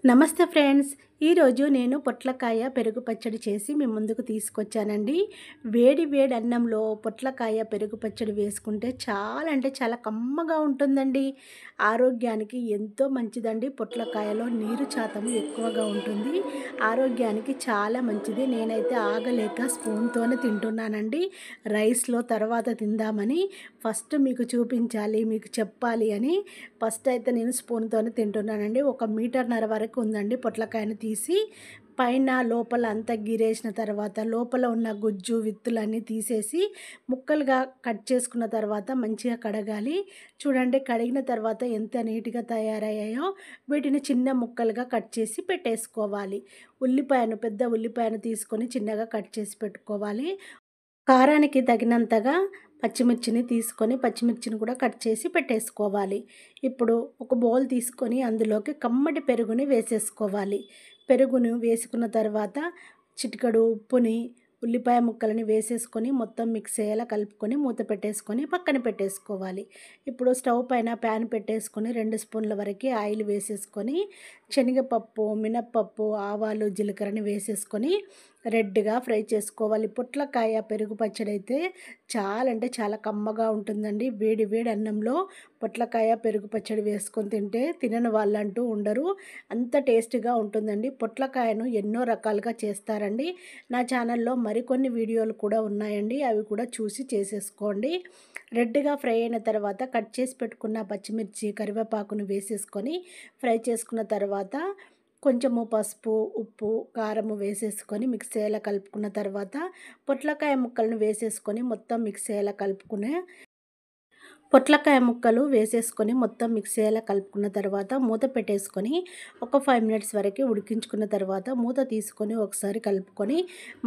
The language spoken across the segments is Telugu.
నమస్తే ఫ్రెండ్స్, ఈరోజు నేను పొట్లకాయ పెరుగు పచ్చడి చేసి మీ ముందుకు తీసుకొచ్చానండి. వేడి వేడి అన్నంలో పొట్లకాయ పెరుగు పచ్చడి వేసుకుంటే చాలా అంటే చాలా కమ్మగా ఉంటుందండి. ఆరోగ్యానికి ఎంతో మంచిదండి. పొట్లకాయలో నీరు శాతం ఎక్కువగా ఉంటుంది. ఆరోగ్యానికి చాలా మంచిది. నేనైతే ఆగలేక స్పూన్తోనే తింటున్నానండి. రైస్లో తర్వాత తిందామని ఫస్ట్ మీకు చూపించాలి, మీకు చెప్పాలి అని ఫస్ట్ అయితే నేను స్పూన్తోనే తింటున్నానండి. 1 మీటర్‌న్నర వరకు ఉందండి పొట్లకాయను తీసి పైన లోపల అంతా గీరేసిన తర్వాత లోపల ఉన్న గుజ్జు విత్తులన్నీ తీసేసి ముక్కలుగా కట్ చేసుకున్న తర్వాత మంచిగా కడగాలి. చూడండి, కడిగిన తర్వాత ఎంత నీట్‌గా తయారయ్యాయో వీటిని చిన్న ముక్కలుగా కట్ చేసి పెట్టేసుకోవాలి. పెద్ద ఉల్లిపాయను తీసుకొని చిన్నగా కట్ చేసి పెట్టుకోవాలి. కారానికి తగినంతగా పచ్చిమిర్చిని తీసుకొని పచ్చిమిర్చిని కూడా కట్ చేసి పెట్టేసుకోవాలి. ఇప్పుడు ఒక బౌల్ తీసుకొని అందులోకి కమ్మటి పెరుగుని వేసేసుకోవాలి. పెరుగును వేసుకున్న తర్వాత చిటికెడు ఉప్పుని, ఉల్లిపాయ ముక్కలని వేసేసుకొని మొత్తం మిక్స్ అయ్యేలా కలుపుకొని మూత పెట్టేసుకొని పక్కన పెట్టేసుకోవాలి. ఇప్పుడు స్టవ్ పైన ప్యాన్ పెట్టేసుకొని 2 స్పూన్ల వరకు ఆయిల్ వేసేసుకొని శనగపప్పు, మినప్పప్పు, ఆవాలు, జీలకర్రని వేసేసుకొని రెడ్‌గా ఫ్రై చేసుకోవాలి. పొట్లకాయ పెరుగు పచ్చడి అయితే చాలా అంటే చాలా కమ్మగా ఉంటుందండి. వేడి వేడి అన్నంలో పొట్లకాయ పెరుగు పచ్చడి వేసుకొని తింటే తినని వాళ్ళంటూ ఉండరు. అంత టేస్టీగా ఉంటుందండి. పొట్లకాయను ఎన్నో రకాలుగా చేస్తారండి. నా ఛానల్లో మరికొన్ని వీడియోలు కూడా ఉన్నాయండి. అవి కూడా చూసి చేసేసుకోండి. రెడ్‌గా ఫ్రై అయిన తర్వాత కట్ చేసి పెట్టుకున్న పచ్చిమిర్చి, కరివేపాకును వేసేసుకొని ఫ్రై చేసుకున్న తర్వాత కొంచెము పసుపు, ఉప్పు, కారము వేసేసుకొని మిక్స్ అయ్యేలా కలుపుకున్న తర్వాత పొట్లకాయ ముక్కలను వేసేసుకొని మొత్తం మిక్స్ అయ్యేలా పొట్లకాయ ముక్కలు వేసేసుకొని మొత్తం మిక్స్ అయ్యేలా కలుపుకున్న తర్వాత మూత పెట్టేసుకొని ఒక 5 మినిట్స్ వరకు ఉడికించుకున్న తర్వాత మూత తీసుకొని ఒకసారి కలుపుకొని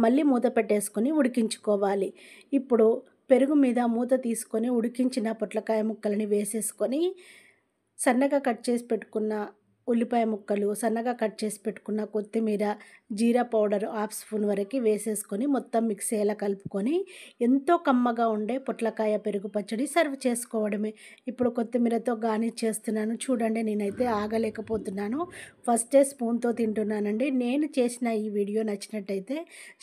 మళ్ళీ మూత పెట్టేసుకొని ఉడికించుకోవాలి. ఇప్పుడు పెరుగు మీద మూత తీసుకొని ఉడికించిన పొట్లకాయ ముక్కలని వేసేసుకొని సన్నగా కట్ చేసి పెట్టుకున్న ఉల్లిపాయ ముక్కలు, సన్నగా కట్ చేసి పెట్టుకున్న కొత్తిమీర, జీరా పౌడర్ హాఫ్ స్పూన్ వరకు వేసేసుకొని మొత్తం మిక్స్ అయ్యేలా కలుపుకొని ఎంతో కమ్మగా ఉండే పొట్లకాయ పెరుగు పచ్చడి సర్వ్ చేసుకోవడమే. ఇప్పుడు కొత్తిమీరతో గార్నిష్ చేస్తున్నాను. చూడండి, నేనైతే ఆగలేకపోతున్నాను. ఫస్టే స్పూన్తో తింటున్నానండి. నేను చేసిన ఈ వీడియో నచ్చినట్టయితే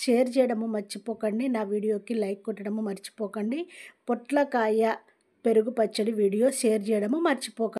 షేర్ చేయడము మర్చిపోకండి. నా వీడియోకి లైక్ కొట్టడము మర్చిపోకండి. పొట్లకాయ పెరుగు పచ్చడి వీడియో షేర్ చేయడము మర్చిపోకండి.